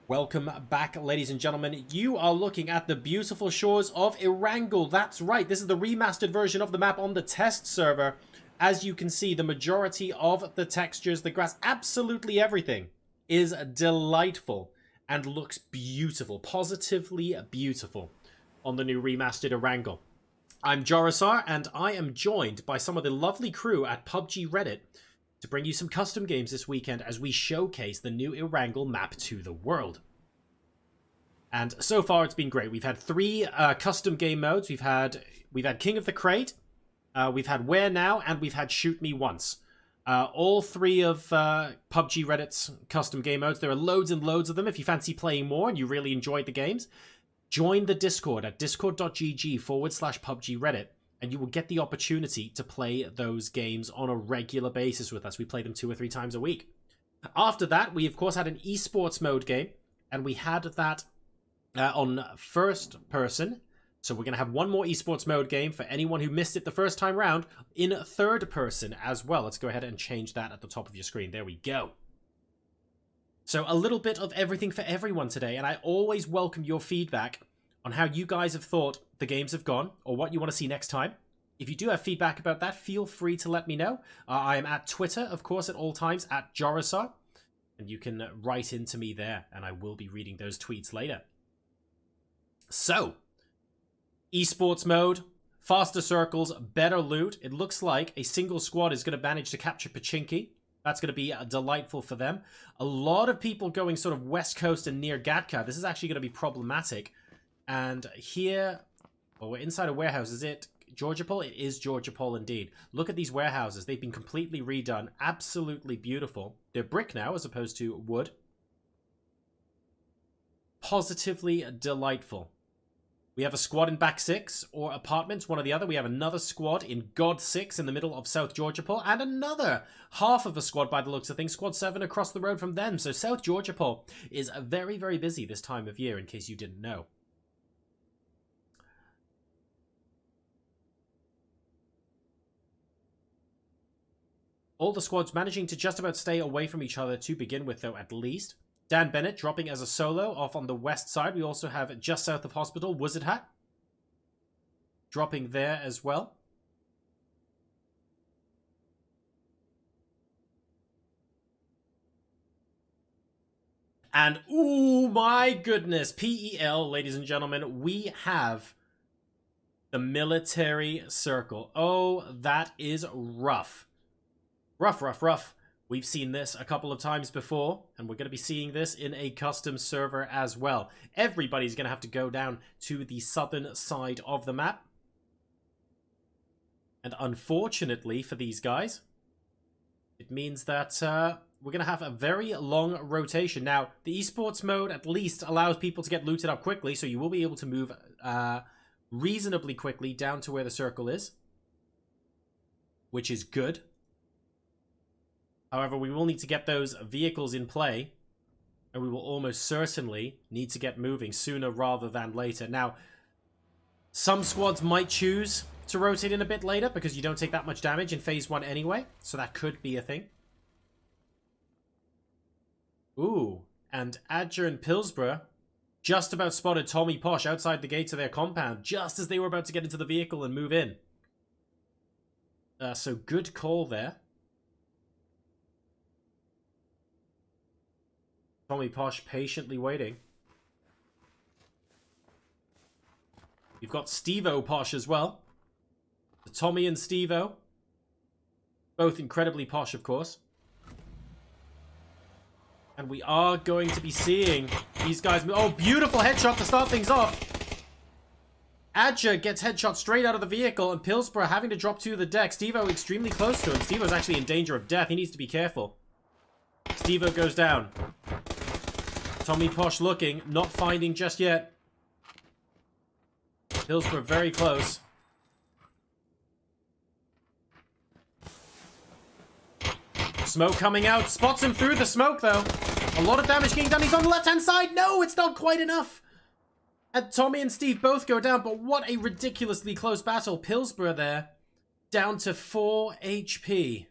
Welcome back, ladies and gentlemen. You are looking at the beautiful shores of Erangel. That's right, this is the remastered version of the map on the test server. As you can see, the majority of the textures, the grass, absolutely everything is delightful and looks beautiful, positively beautiful on the new remastered Erangel. I'm JoRoSaR, and I am joined by some of the lovely crew at PUBG Reddit to bring you some custom games this weekend as we showcase the new Erangel map to the world. And so far it's been great. We've had three custom game modes. We've had King of the Crate, we've had Where Now, and we've had Shoot Me Once. All three of PUBG Reddit's custom game modes. There are loads and loads of them. If you fancy playing more and you really enjoyed the games, join the Discord at discord.gg/PUBG Reddit. And you will get the opportunity to play those games on a regular basis with us. We play them 2 or 3 times a week. After that, we of course had an Esports Mode game. And we had that on first person. So we're going to have one more Esports Mode game for anyone who missed it the first time round in third person as well. Let's go ahead and change that at the top of your screen. There we go. So a little bit of everything for everyone today. And I always welcome your feedback on how you guys have thought the games have gone, or what you want to see next time. If you do have feedback about that, feel free to let me know. I am at Twitter, of course, at all times, at JoRoSaR, and you can write into me there, and I will be reading those tweets later. So, Esports Mode, faster circles, better loot. It looks like a single squad is going to manage to capture Pachinki. That's going to be delightful for them. A lot of people going sort of west coast and near Gatka. This is actually going to be problematic. And here, well, we're inside a warehouse. Is it Georgiapol? It is Georgiapol indeed. Look at these warehouses. They've been completely redone. Absolutely beautiful. They're brick now as opposed to wood. Positively delightful. We have a squad in back 6 or apartments, one or the other. We have another squad in God 6 in the middle of South Georgiapol, and another half of a squad by the looks of things, squad 7 across the road from them. So South Georgiapol is very, very busy this time of year, in case you didn't know. All the squads managing to just about stay away from each other to begin with, though, at least. Dan Bennett dropping as a solo off on the west side. We also have just south of Hospital, Wizard Hat dropping there as well. And, ooh, my goodness, PEL, ladies and gentlemen, we have the military circle. Oh, that is rough. Rough, rough, rough. We've seen this a couple of times before, and we're going to be seeing this in a custom server as well. Everybody's going to have to go down to the southern side of the map. And unfortunately for these guys, it means that we're going to have a very long rotation. Now, the Esports Mode at least allows people to get looted up quickly, so you will be able to move reasonably quickly down to where the circle is, which is good. However, we will need to get those vehicles in play, and we will almost certainly need to get moving sooner rather than later. Now, some squads might choose to rotate in a bit later because you don't take that much damage in Phase 1 anyway, so that could be a thing. Ooh, and Adger and Pillsborough just about spotted Tommy Posh outside the gates of their compound just as they were about to get into the vehicle and move in. So good call there. Tommy Posh patiently waiting. You've got Steve-O Posh as well. The Tommy and Steve-O. Both incredibly posh, of course. And we are going to be seeing these guys move. Oh, beautiful headshot to start things off. Adger gets headshot straight out of the vehicle, and Pillsborough having to drop to the deck. Steve-O extremely close to him. Steve-O's actually in danger of death. He needs to be careful. Steve-O goes down. Tommy Posh looking, not finding just yet. Hillsborough very close. Smoke coming out. Spots him through the smoke, though. A lot of damage getting done. He's on the left-hand side. No, it's not quite enough. And Tommy and Steve both go down, but what a ridiculously close battle. Pillsborough there, down to 4 HP.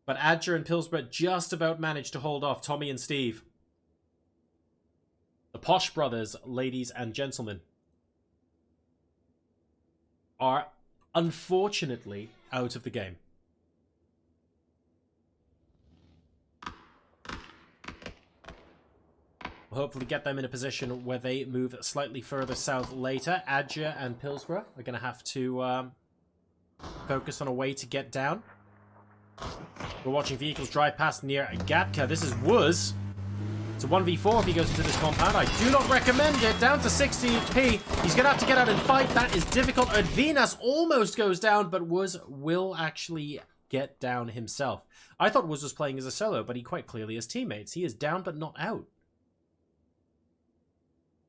But Adger and Pillsbury just about managed to hold off Tommy and Steve. The Posh brothers, ladies and gentlemen, are unfortunately out of the game. We'll hopefully get them in a position where they move slightly further south later. Adja and Pillsbury are going to have to focus on a way to get down. We're watching vehicles drive past near Gatka. This is Wuz. It's a 1v4 if he goes into this compound. I do not recommend it. Down to 60 HP. He's going to have to get out and fight. That is difficult. Advinas almost goes down, but Wuz will actually get down himself. I thought Wuz was playing as a solo, but he quite clearly has teammates. He is down but not out.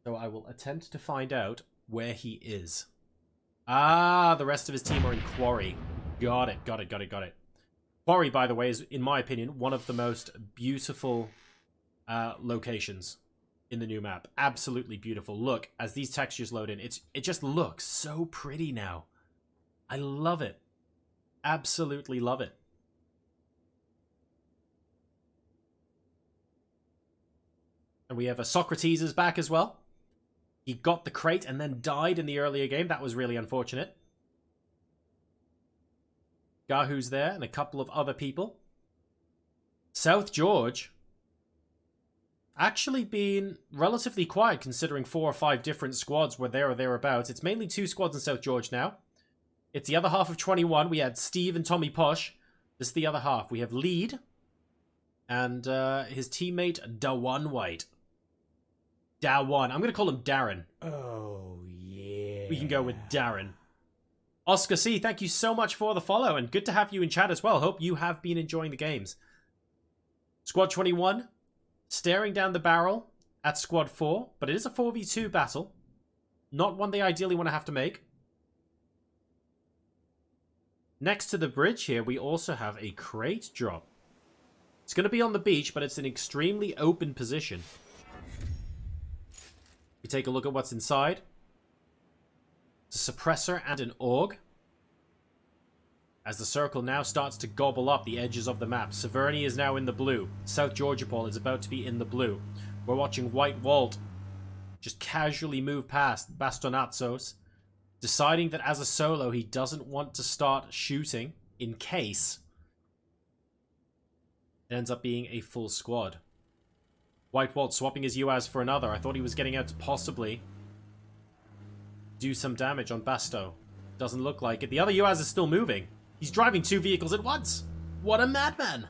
So I will attempt to find out where he is. Ah, the rest of his team are in Quarry. Got it, got it, got it, got it. Quarry, by the way, is, in my opinion, one of the most beautiful locations in the new map. Absolutely beautiful. Look, as these textures load in, it just looks so pretty now. I love it. Absolutely love it. And we have a Socrates is back as well. He got the crate and then died in the earlier game. That was really unfortunate. Gahu's there and a couple of other people. South George actually been relatively quiet considering 4 or 5 different squads were there or thereabouts. It's mainly 2 squads in South George now. It's the other half of 21. We had Steve and Tommy Posh. This is the other half. We have Lead and his teammate Dawan White. Dawan. I'm going to call him Darren. Oh, yeah. We can go with Darren. Oscar C, thank you so much for the follow, and good to have you in chat as well. Hope you have been enjoying the games. Squad 21, staring down the barrel at Squad 4, but it is a 4v2 battle. Not one they ideally want to have to make. Next to the bridge here, we also have a crate drop. It's going to be on the beach, but it's an extremely open position. We take a look at what's inside. It's a suppressor and an AUG. As the circle now starts to gobble up the edges of the map. Severny is now in the blue. South Georgiapol is about to be in the blue. We're watching White Walt just casually move past Bastonazzos, deciding that as a solo he doesn't want to start shooting in case it ends up being a full squad. White Walt swapping his UAZ for another. I thought he was getting out to possibly do some damage on Basto. Doesn't look like it. The other UAZ is still moving. He's driving 2 vehicles at once. What a madman.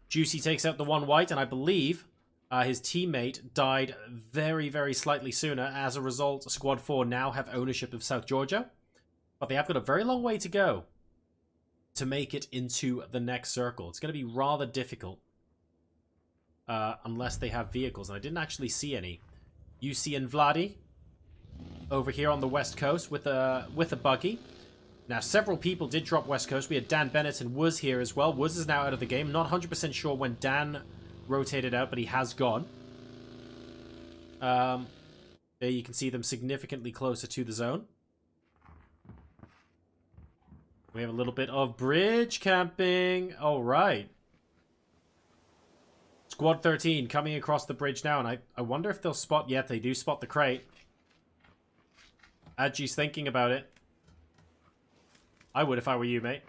Juicy takes out the one white, and I believe his teammate died very, very slightly sooner. As a result, Squad 4 now have ownership of South Georgia. But they have got a very long way to go to make it into the next circle. It's going to be rather difficult. Unless they have vehicles, and I didn't actually see any. UC and Vladi over here on the west coast with a buggy. Now, several people did drop west coast. We had Dan Bennett and Wuz here as well. Wuz is now out of the game. Not 100% sure when Dan rotated out, but he has gone. There you can see them significantly closer to the zone. We have a little bit of bridge camping. All right. Squad 13 coming across the bridge now, and I wonder if they'll spot... Yet they do spot the crate. Adji's thinking about it. I would if I were you, mate.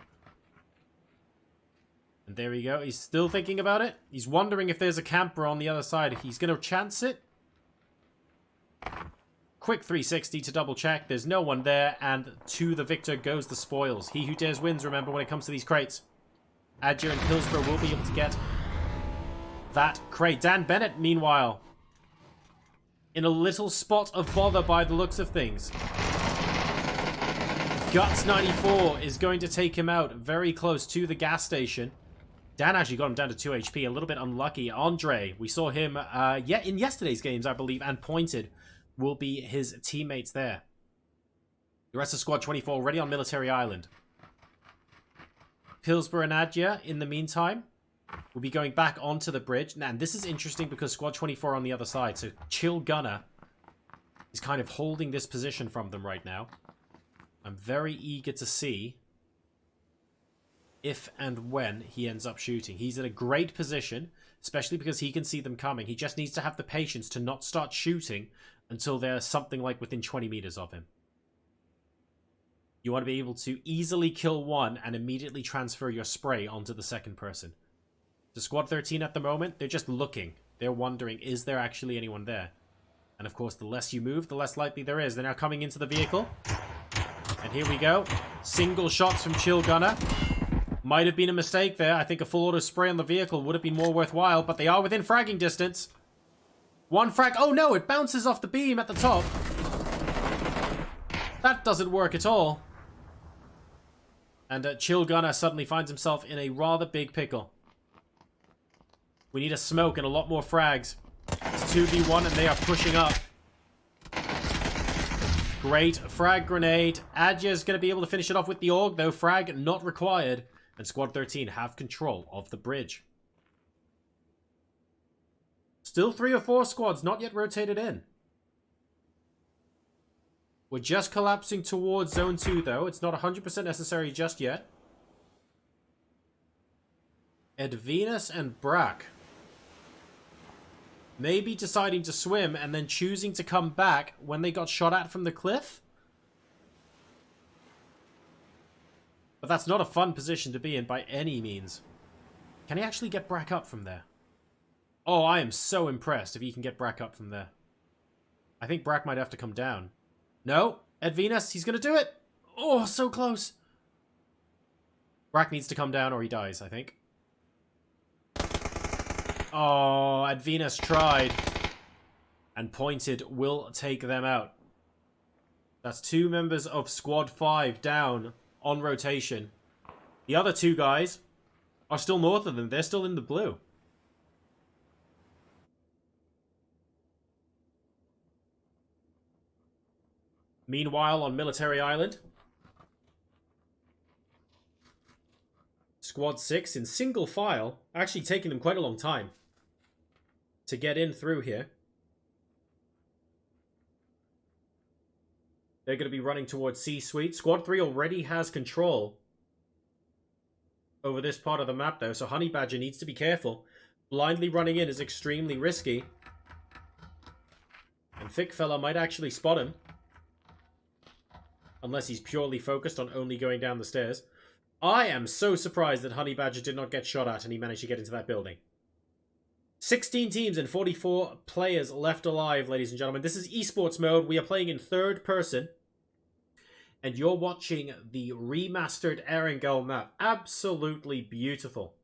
And there we go. He's still thinking about it. He's wondering if there's a camper on the other side. He's going to chance it. Quick 360 to double check. There's no one there, and to the victor goes the spoils. He who dares wins, remember, when it comes to these crates. Adja and Pillsbury will be able to get that crate. Dan Bennett, meanwhile, in a little spot of bother by the looks of things. Guts 94 is going to take him out very close to the gas station. Dan actually got him down to 2 HP, a little bit unlucky. Andre, we saw him in yesterday's games, I believe, and Pointed will be his teammates there. The rest of Squad 24 already on Military Island. Pillsbury and Adja, in the meantime, will be going back onto the bridge. Now, and this is interesting because Squad 24 on the other side. So Chill Gunner is kind of holding this position from them right now. I'm very eager to see if and when he ends up shooting. He's in a great position, especially because he can see them coming. He just needs to have the patience to not start shooting until they're something like within 20 meters of him. You want to be able to easily kill one and immediately transfer your spray onto the second person. The Squad 13 at the moment, they're just looking. They're wondering, is there actually anyone there? And of course, the less you move, the less likely there is. They're now coming into the vehicle. And here we go. Single shots from Chill Gunner. Might have been a mistake there. I think a full auto spray on the vehicle would have been more worthwhile, but they are within fragging distance. One frag. Oh no, it bounces off the beam at the top. That doesn't work at all. And Chill Gunner suddenly finds himself in a rather big pickle. We need a smoke and a lot more frags. It's 2v1 and they are pushing up. Great frag grenade. Adja's going to be able to finish it off with the AUG, though frag not required. And Squad 13 have control of the bridge. Still 3 or 4 squads not yet rotated in. We're just collapsing towards Zone 2, though. It's not 100% necessary just yet. Edvinus and Brack. Maybe deciding to swim and then choosing to come back when they got shot at from the cliff. But that's not a fun position to be in by any means. Can he actually get Brack up from there? Oh, I am so impressed if he can get Brack up from there. I think Brack might have to come down. No, Edvinus, he's going to do it. Oh, so close. Brack needs to come down or he dies, I think. Oh, Edvinus tried. And Pointed will take them out. That's 2 members of Squad 5 down on rotation. The other 2 guys are still north of them. They're still in the blue. Meanwhile, on Military Island, Squad 6 in single file, actually taking them quite a long time to get in through here. They're going to be running towards C-Suite. Squad 3 already has control over this part of the map, though, so Honey Badger needs to be careful. Blindly running in is extremely risky. And Thick Fella might actually spot him. Unless he's purely focused on only going down the stairs. I am so surprised that Honey Badger did not get shot at and he managed to get into that building. 16 teams and 44 players left alive, ladies and gentlemen. This is Esports Mode. We are playing in third person. And you're watching the Remastered Erangel map. Absolutely beautiful.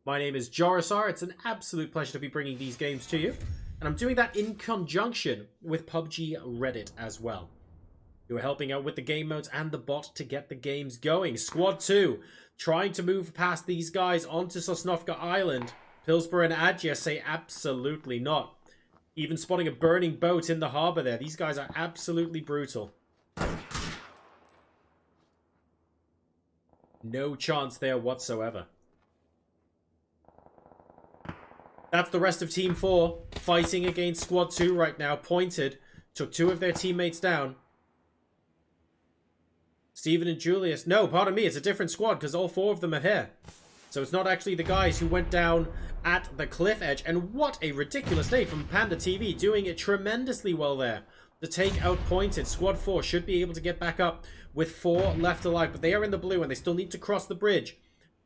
My name is JoRoSaR. It's an absolute pleasure to be bringing these games to you. And I'm doing that in conjunction with PUBG Reddit as well. Who are helping out with the game modes and the bot to get the games going. Squad 2, trying to move past these guys onto Sosnovka Island. Pillsbury and Adja say absolutely not. Even spotting a burning boat in the harbor there. These guys are absolutely brutal. No chance there whatsoever. That's the rest of Team 4 fighting against Squad 2 right now. Pointed, took 2 of their teammates down. Steven and Julius. No, pardon me, it's a different squad because all 4 of them are here. So it's not actually the guys who went down at the cliff edge. And what a ridiculous day from Panda TV, doing it tremendously well there. The take out Pointed. Squad 4 should be able to get back up with 4 left alive. But they are in the blue and they still need to cross the bridge.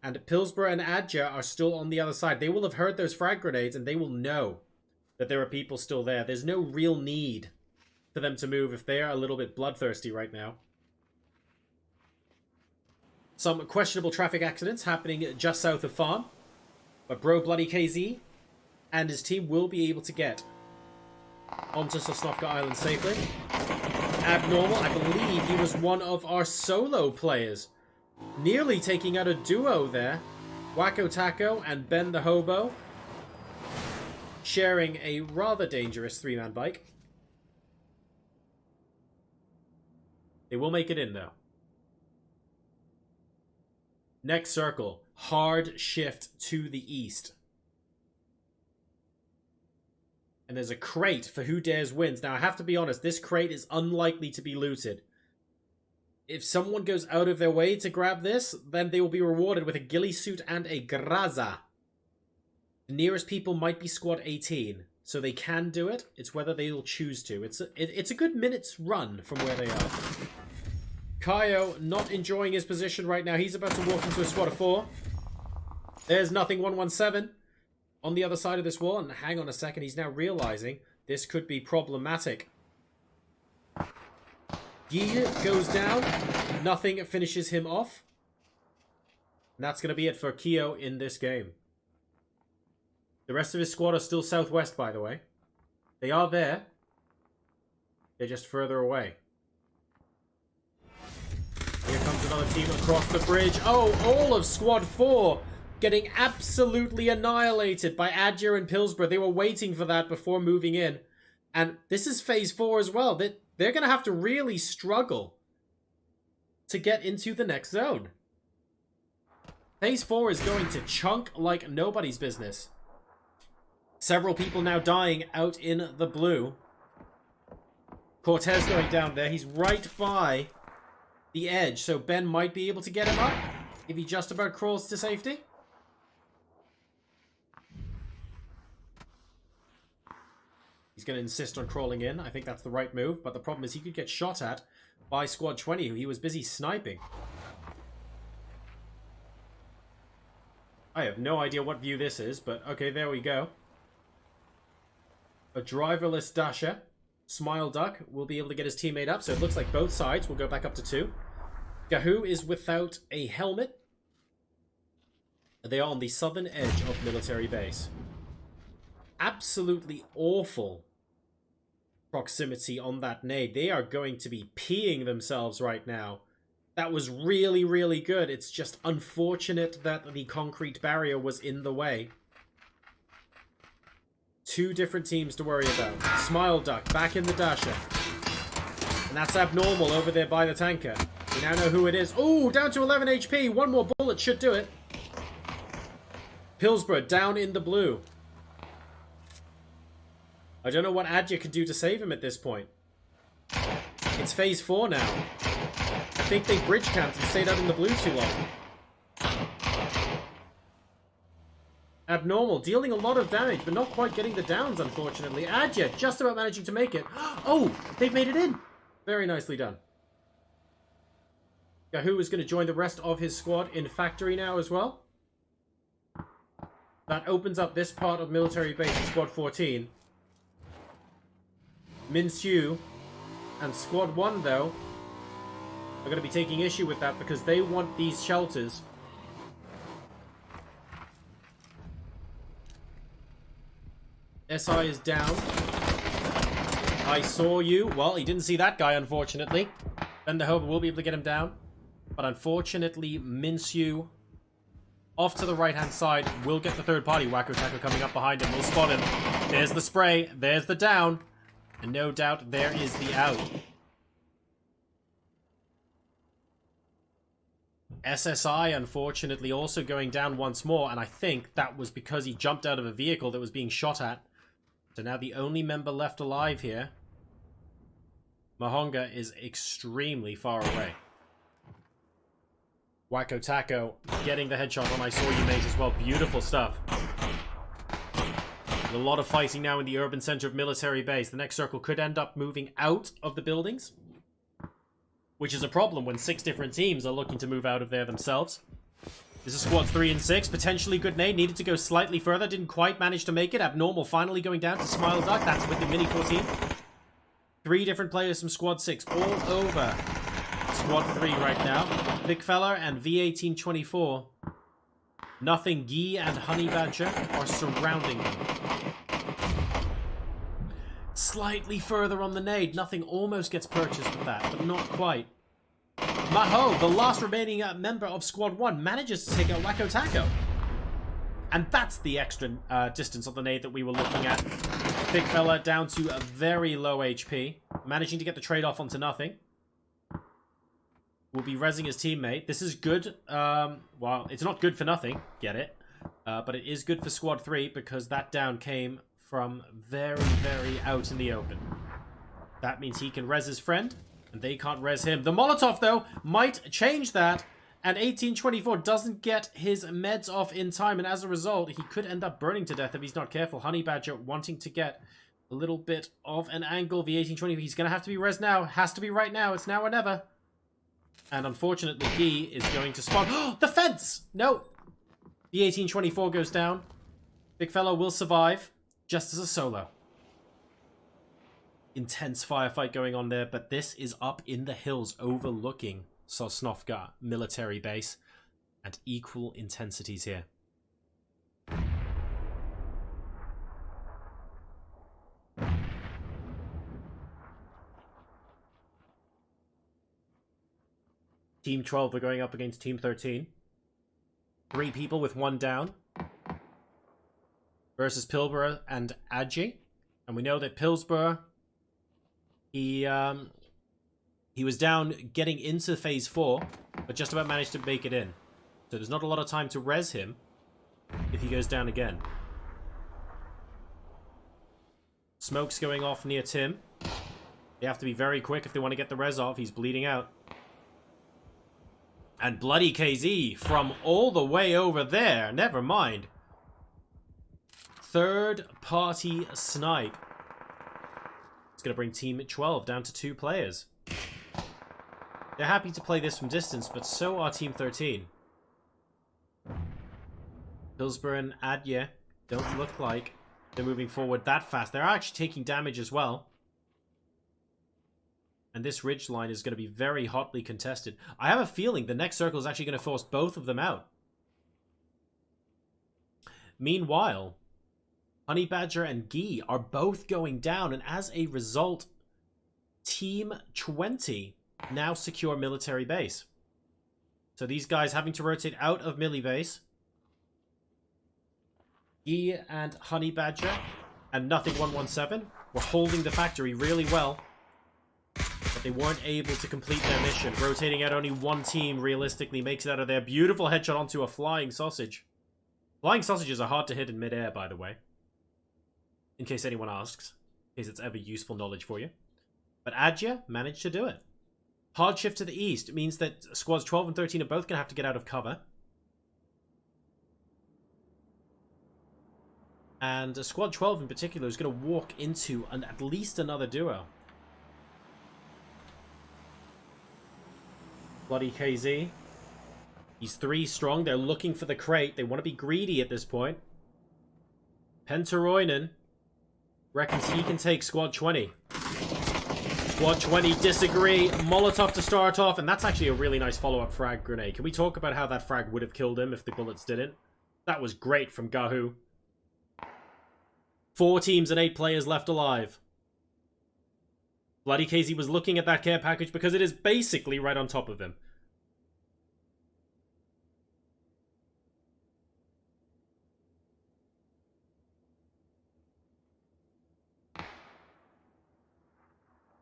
And Pillsbury and Adja are still on the other side. They will have heard those frag grenades and they will know that there are people still there. There's no real need for them to move if they are a little bit bloodthirsty right now. Some questionable traffic accidents happening just south of Farm. But Bro Bloody KZ and his team will be able to get onto Sosnovka Island safely. Abnormal, I believe he was one of our solo players. Nearly taking out a duo there. Wacko Taco and Ben the Hobo. Sharing a rather dangerous 3-man bike. They will make it in though. Next circle, hard shift to the east. And there's a crate for Who Dares Wins. Now, I have to be honest, this crate is unlikely to be looted. If someone goes out of their way to grab this, then they will be rewarded with a ghillie suit and a graza. The nearest people might be squad 18, so they can do it. It's whether they'll choose to. It's a good minute's run from where they are. Kaio not enjoying his position right now. He's about to walk into a squad of 4. There's nothing 117 on the other side of this wall. And hang on a second, he's now realizing this could be problematic. Yi goes down. Nothing finishes him off. And that's going to be it for Kyo in this game. The rest of his squad are still southwest, by the way. They are there. They're just further away. Here comes another team across the bridge. Oh, all of Squad 4 getting absolutely annihilated by Adja and Pillsborough. They were waiting for that before moving in. And this is Phase 4 as well. They're going to have to really struggle to get into the next zone. Phase 4 is going to chunk like nobody's business. Several people now dying out in the blue. Cortez going down there. He's right by the edge, so Ben might be able to get him up if he just about crawls to safety. He's going to insist on crawling in. I think that's the right move, but the problem is he could get shot at by Squad 20, who he was busy sniping. I have no idea what view this is, but okay, there we go. A driverless Dasher. Smile Duck will be able to get his teammate up, so it looks like both sides will go back up to 2. Gahoo is without a helmet. They are on the southern edge of military base. Absolutely awful proximity on that nade. They are going to be peeing themselves right now. That was really, really good. It's just unfortunate that the concrete barrier was in the way. 2 different teams to worry about. Smile Duck back in the Dasher. And that's Abnormal over there by the tanker. We now know who it is. Oh, down to 11 HP. One more bullet should do it. Pillsborough down in the blue. I don't know what Adja could do to save him at this point. It's Phase 4 now. I think they bridge camped and stayed out in the blue too long. Abnormal, dealing a lot of damage, but not quite getting the downs, unfortunately. Adja just about managing to make it. Oh, they've made it in. Very nicely done. Gahoo is going to join the rest of his squad in factory now as well. That opens up this part of military base in Squad 14. Min-Sue and Squad 1, though, are going to be taking issue with that because they want these shelters. SI is down. I saw you. Well, he didn't see that guy, unfortunately. Ben the Hope will be able to get him down. But unfortunately, Min-Sue, off to the right-hand side, will get the third party. Wacko Taco coming up behind him. We'll spot him. There's the spray. There's the down. And no doubt there is the out. SSI, unfortunately, also going down once more. And I think that was because he jumped out of a vehicle that was being shot at. So now the only member left alive here, Mahonga, is extremely far away. Wacko Taco getting the headshot on I Saw You, Mate, as well. Beautiful stuff. A lot of fighting now in the urban center of military base. The next circle could end up moving out of the buildings, which is a problem when 6 different teams are looking to move out of there themselves. This is Squad 3 and 6. Potentially good nade. Needed to go slightly further. Didn't quite manage to make it. Abnormal finally going down to Smile Duck. That's with the Mini 14. 3 different players from Squad 6 all over Squad 3 right now. Big Fella and V1824. Nothing Gee and Honey Badger are surrounding them. Slightly further on the nade. Nothing almost gets purchased with that, but not quite. Maho, the last remaining member of Squad 1, manages to take out Wacko Taco. And that's the extra distance on the nade that we were looking at. Big Fella down to a very low HP. Managing to get the trade-off onto nothing. Will be rezzing his teammate. This is good. Well, it's not good for nothing. Get it? But it is good for Squad 3 because that down came from very, very out in the open. That means he can res his friend. And they can't res him. The Molotov, though, might change that. And 1824 doesn't get his meds off in time. And as a result, he could end up burning to death if he's not careful. Honey Badger wanting to get a little bit of an angle. The 1820, he's going to have to be res now. Has to be right now. It's now or never. And unfortunately, he is going to spawn. The fence! No. The 1824 goes down. Big fellow will survive. Just as a solo. Intense firefight going on there. But this is up in the hills overlooking Sosnovka military base. And equal intensities here. Team 12 are going up against Team 13. 3 people with 1 down. Versus Pilbara and Adji. And we know that Pillsbury, he was down getting into Phase 4, but just about managed to make it in. So there's not a lot of time to res him if he goes down again. Smoke's going off near Tim. They have to be very quick if they want to get the res off. He's bleeding out. And Bloody KZ from all the way over there. Never mind. Third party snipe. It's going to bring Team 12 down to 2 players. They're happy to play this from distance, but so are Team 13. Pillsbury and Adye don't look like they're moving forward that fast. They're actually taking damage as well. And this ridge line is going to be very hotly contested. I have a feeling the next circle is actually going to force both of them out. Meanwhile, Honey Badger and Guy are both going down. And as a result, Team 20 now secure military base. So these guys having to rotate out of Millie base. Guy and Honey Badger and Nothing 117 were holding the factory really well. But they weren't able to complete their mission. Rotating out only 1 team realistically makes it out of there. Beautiful headshot onto a flying sausage. Flying sausages are hard to hit in midair, by the way. In case anyone asks. In case it's ever useful knowledge for you. But Adja managed to do it. Hard shift to the east means that squads 12 and 13 are both going to have to get out of cover. And squad 12 in particular is going to walk into at least another duo. Bloody KZ. He's 3 strong. They're looking for the crate. They want to be greedy at this point. Pentaroinen reckons he can take squad 20. Squad 20 disagree. Molotov to start off. And that's actually a really nice follow-up frag grenade. Can we talk about how that frag would have killed him if the bullets didn't? That was great from Gahu. 4 teams and 8 players left alive. Bloody KZ was looking at that care package because it is basically right on top of him.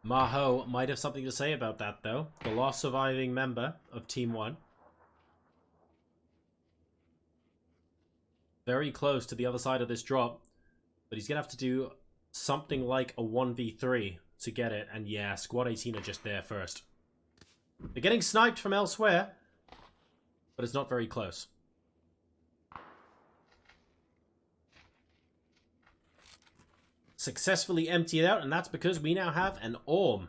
Maho might have something to say about that, though. The last surviving member of Team 1. Very close to the other side of this drop. But he's going to have to do something like a 1v3 to get it. And yeah, Squad 18 are just there first. They're getting sniped from elsewhere. But it's not very close. Successfully empty it out. And that's because we now have an Orm.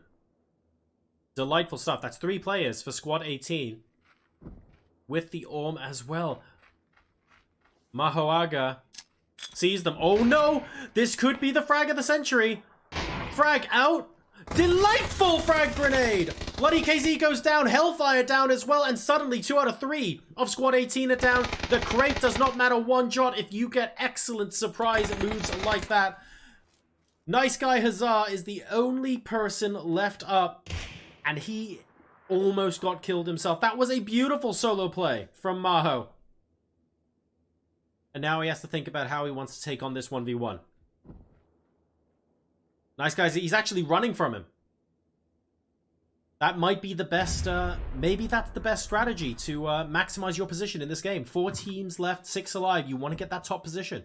Delightful stuff. That's 3 players for Squad 18. With the Orm as well. Mahoaga sees them. Oh no! This could be the frag of the century. Frag out. Delightful frag grenade! Bloody KZ goes down. Hellfire down as well. And suddenly 2 out of 3 of Squad 18 are down. The crate does not matter one jot if you get excellent surprise moves like that. Nice Guy Hazar is the only person left up. And he almost got killed himself. That was a beautiful solo play from Maho. And now he has to think about how he wants to take on this 1v1. Nice Guys, he's actually running from him. That might be the best, maybe that's the best strategy to maximize your position in this game. 4 teams left, 6 alive. You want to get that top position.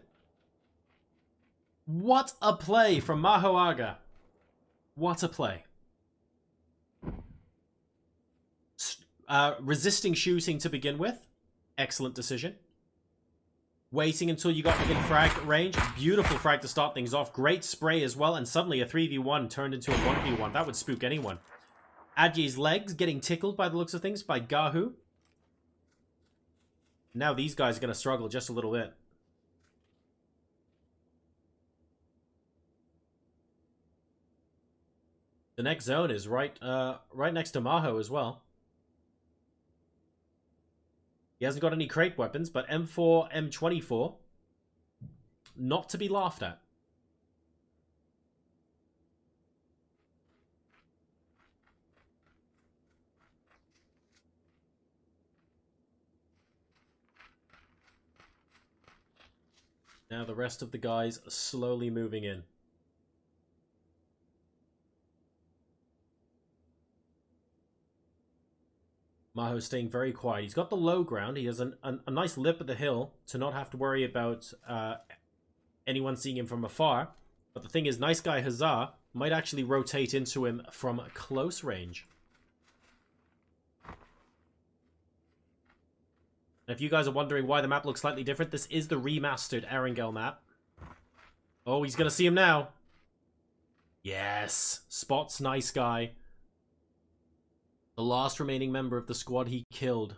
What a play from Mahoaga. What a play. Resisting shooting to begin with. Excellent decision. Waiting until you got within frag range. Beautiful frag to start things off. Great spray as well. And suddenly a 3v1 turned into a 1v1. That would spook anyone. Adye's legs getting tickled by the looks of things by Gahu. Now these guys are going to struggle just a little bit. The next zone is right next to Maho as well. He hasn't got any crate weapons, but M4, M24, not to be laughed at. Now the rest of the guys are slowly moving in. Maho's staying very quiet. He's got the low ground. He has a nice lip of the hill to not have to worry about anyone seeing him from afar. But the thing is, nice guy Hazar might actually rotate into him from close range. And if you guys are wondering why the map looks slightly different, this is the remastered Erangel map. Oh, he's going to see him now. Yes. Spots nice guy. The last remaining member of the squad he killed.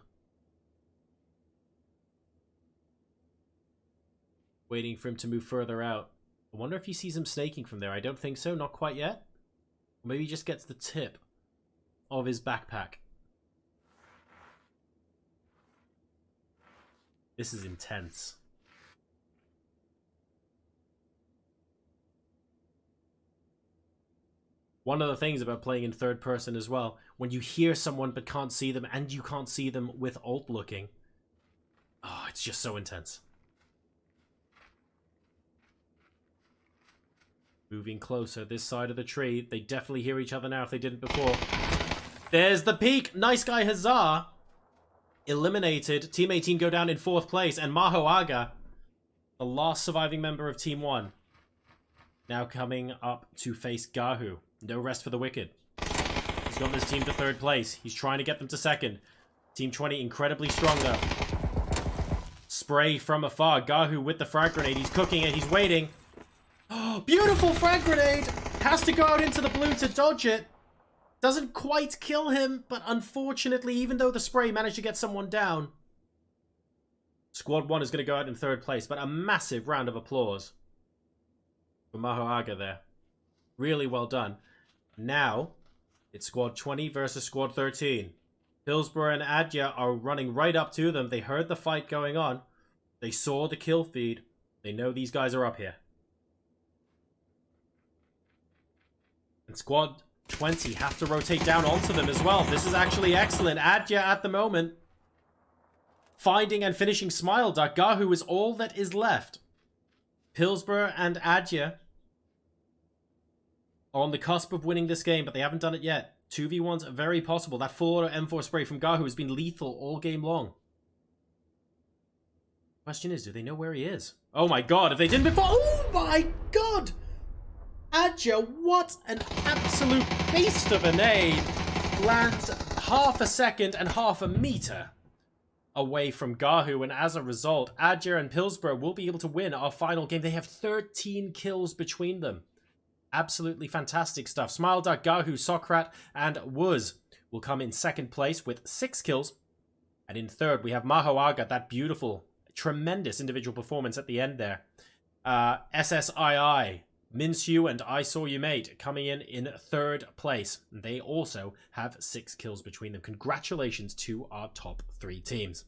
Waiting for him to move further out. I wonder if he sees him snaking from there. I don't think so. Not quite yet. Or maybe he just gets the tip of his backpack. This is intense. One of the things about playing in third person as well, when you hear someone but can't see them, and you can't see them with alt looking, oh, it's just so intense. Moving closer, this side of the tree. They definitely hear each other now if they didn't before. There's the peak! Nice guy Hazar eliminated. Team 18 go down in 4th place, and Maho Aga, the last surviving member of Team 1, now coming up to face Gahu. No rest for the wicked. He's got this team to 3rd place. He's trying to get them to 2nd. Team 20 incredibly strong though. Spray from afar. Gahu with the frag grenade. He's cooking it. He's waiting. Oh, beautiful frag grenade! Has to go out into the blue to dodge it. Doesn't quite kill him, but unfortunately, even though the spray managed to get someone down, Squad 1 is going to go out in 3rd place. But a massive round of applause for Maho Aga there. Really well done. Now, it's Squad 20 versus Squad 13. Hillsborough and Adya are running right up to them. They heard the fight going on. They saw the kill feed. They know these guys are up here. And Squad 20 have to rotate down onto them as well. This is actually excellent. Adya at the moment finding and finishing Smile Duck. Gahu is all that is left. Hillsborough and Adya on the cusp of winning this game, but they haven't done it yet. 2v1's very possible. That full auto M4 spray from Gahu has been lethal all game long. Question is, do they know where he is? Oh my god, if they didn't before... Oh my god! Adya, what an absolute beast of a nade. Lands half a second and half a meter away from Gahu, and as a result, Adya and Hillsborough will be able to win our final game. They have 13 kills between them. Absolutely fantastic stuff. Smile Duck, Gahu, Sokrat, and Wuz will come in 2nd place with 6 kills. And in 3rd, we have Maho Aga, that beautiful, tremendous individual performance at the end there. SSII, Minsu, and I Saw You Mate coming in 3rd place. They also have 6 kills between them. Congratulations to our top 3 teams.